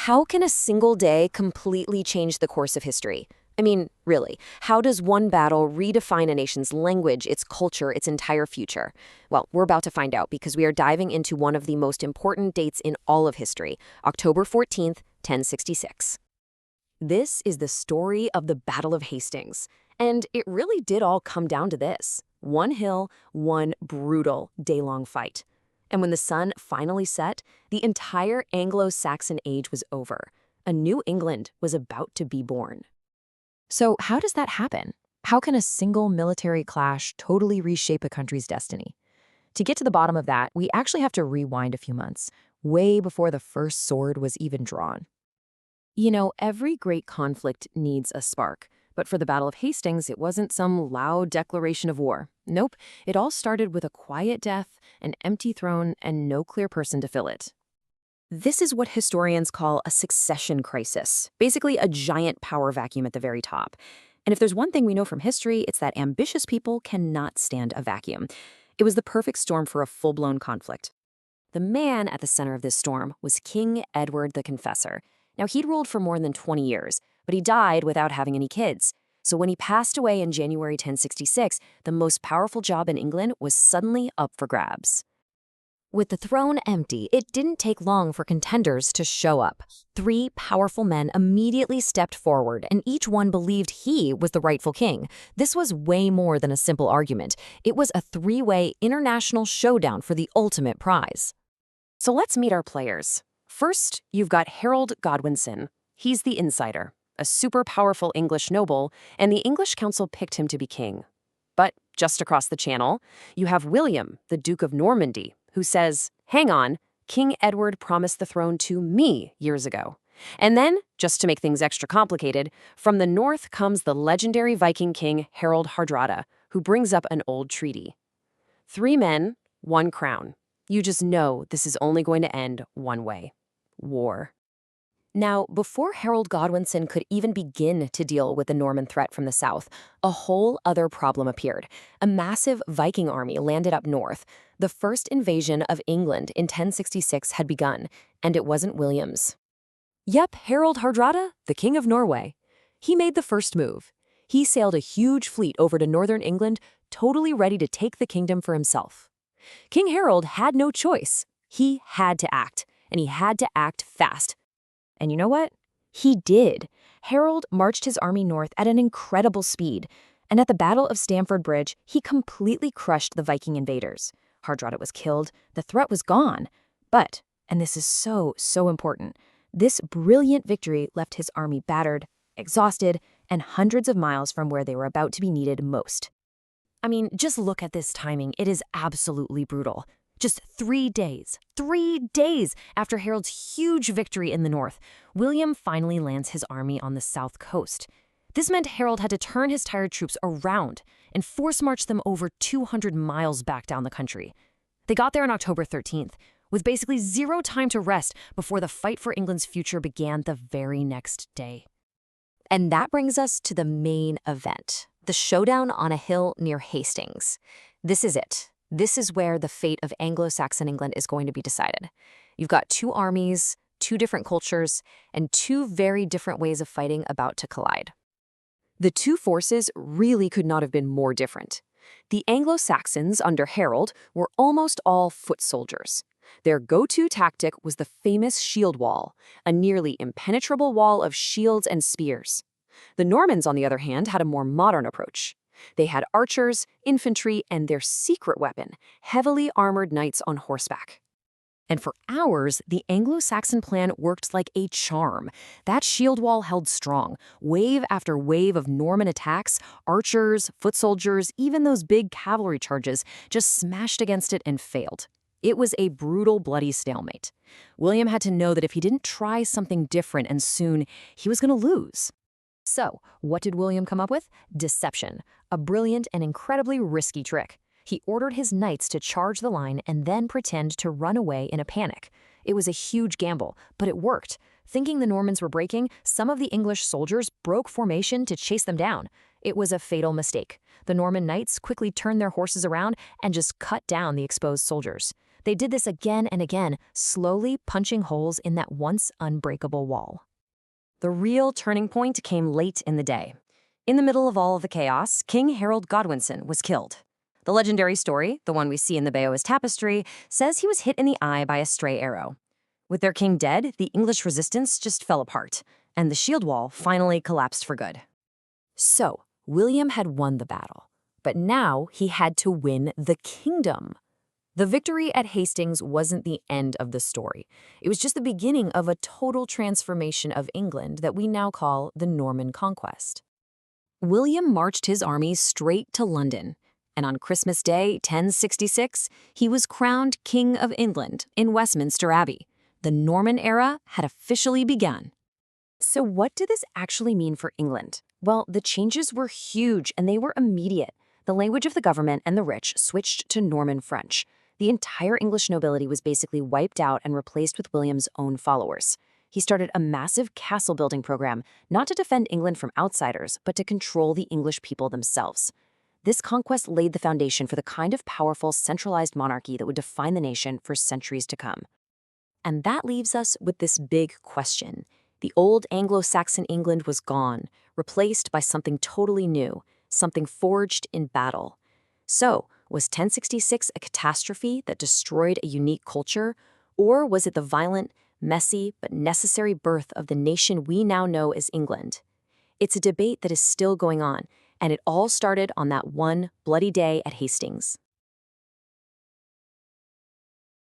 How can a single day completely change the course of history? I mean, really, how does one battle redefine a nation's language, its culture, its entire future? Well, we're about to find out because we are diving into one of the most important dates in all of history, October 14th, 1066. This is the story of the Battle of Hastings, and it really did all come down to this. One hill, one brutal day-long fight. And when the sun finally set, the entire Anglo-Saxon age was over. A new England was about to be born. So how does that happen? How can a single military clash totally reshape a country's destiny? To get to the bottom of that, we actually have to rewind a few months, way before the first sword was even drawn. You know, every great conflict needs a spark. But for the Battle of Hastings, it wasn't some loud declaration of war. Nope, it all started with a quiet death, an empty throne, and no clear person to fill it. This is what historians call a succession crisis, basically a giant power vacuum at the very top. And if there's one thing we know from history, it's that ambitious people cannot stand a vacuum. It was the perfect storm for a full-blown conflict. The man at the center of this storm was King Edward the Confessor. Now, he'd ruled for more than 20 years, but he died without having any kids. So when he passed away in January 1066, the most powerful job in England was suddenly up for grabs. With the throne empty, it didn't take long for contenders to show up. Three powerful men immediately stepped forward, and each one believed he was the rightful king. This was way more than a simple argument. It was a three-way international showdown for the ultimate prize. So let's meet our players. First, you've got Harold Godwinson. He's the insider, a super powerful English noble, and the English council picked him to be king. But just across the channel, you have William, the Duke of Normandy, who says, hang on, King Edward promised the throne to me years ago. And then, just to make things extra complicated, from the north comes the legendary Viking king Harold Hardrada, who brings up an old treaty. Three men, one crown. You just know this is only going to end one way: war. Now, before Harold Godwinson could even begin to deal with the Norman threat from the south, a whole other problem appeared. A massive Viking army landed up north. The first invasion of England in 1066 had begun, and it wasn't William's. Yep, Harold Hardrada, the King of Norway. He made the first move. He sailed a huge fleet over to northern England, totally ready to take the kingdom for himself. King Harold had no choice. He had to act, and he had to act fast. And you know what? He did. Harold marched his army north at an incredible speed, and at the Battle of Stamford Bridge, he completely crushed the Viking invaders. Hardrada was killed, the threat was gone. But, and this is so important, this brilliant victory left his army battered, exhausted, and hundreds of miles from where they were about to be needed most. I mean, just look at this timing. It is absolutely brutal. Just 3 days after Harold's huge victory in the north, William finally lands his army on the south coast. This meant Harold had to turn his tired troops around and force march them over 200 miles back down the country. They got there on October 13th, with basically zero time to rest before the fight for England's future began the very next day. And that brings us to the main event, the showdown on a hill near Hastings. This is it. This is where the fate of Anglo-Saxon England is going to be decided. You've got two armies, two different cultures, and two very different ways of fighting about to collide. The two forces really could not have been more different. The Anglo-Saxons under Harold were almost all foot soldiers. Their go-to tactic was the famous shield wall, a nearly impenetrable wall of shields and spears. The Normans, on the other hand, had a more modern approach. They had archers, infantry, and their secret weapon, heavily armored knights on horseback. And for hours, the Anglo-Saxon plan worked like a charm. That shield wall held strong. Wave after wave of Norman attacks, archers, foot soldiers, even those big cavalry charges just smashed against it and failed. It was a brutal, bloody stalemate. William had to know that if he didn't try something different and soon, he was going to lose. So, what did William come up with? Deception, a brilliant and incredibly risky trick. He ordered his knights to charge the line and then pretend to run away in a panic. It was a huge gamble, but it worked. Thinking the Normans were breaking, some of the English soldiers broke formation to chase them down. It was a fatal mistake. The Norman knights quickly turned their horses around and just cut down the exposed soldiers. They did this again and again, slowly punching holes in that once unbreakable wall. The real turning point came late in the day. In the middle of all of the chaos, King Harold Godwinson was killed. The legendary story, the one we see in the Beowulf tapestry, says he was hit in the eye by a stray arrow. With their king dead, the English resistance just fell apart, and the shield wall finally collapsed for good. So, William had won the battle, but now he had to win the kingdom. The victory at Hastings wasn't the end of the story. It was just the beginning of a total transformation of England that we now call the Norman Conquest. William marched his army straight to London, and on Christmas Day, 1066, he was crowned King of England in Westminster Abbey. The Norman era had officially begun. So what did this actually mean for England? Well, the changes were huge and they were immediate. The language of the government and the rich switched to Norman French. The entire English nobility was basically wiped out and replaced with William's own followers. He started a massive castle-building program, not to defend England from outsiders, but to control the English people themselves. This conquest laid the foundation for the kind of powerful, centralized monarchy that would define the nation for centuries to come. And that leaves us with this big question. The old Anglo-Saxon England was gone, replaced by something totally new, something forged in battle. So, was 1066 a catastrophe that destroyed a unique culture, or was it the violent, messy, but necessary birth of the nation we now know as England? It's a debate that is still going on, and it all started on that one bloody day at Hastings.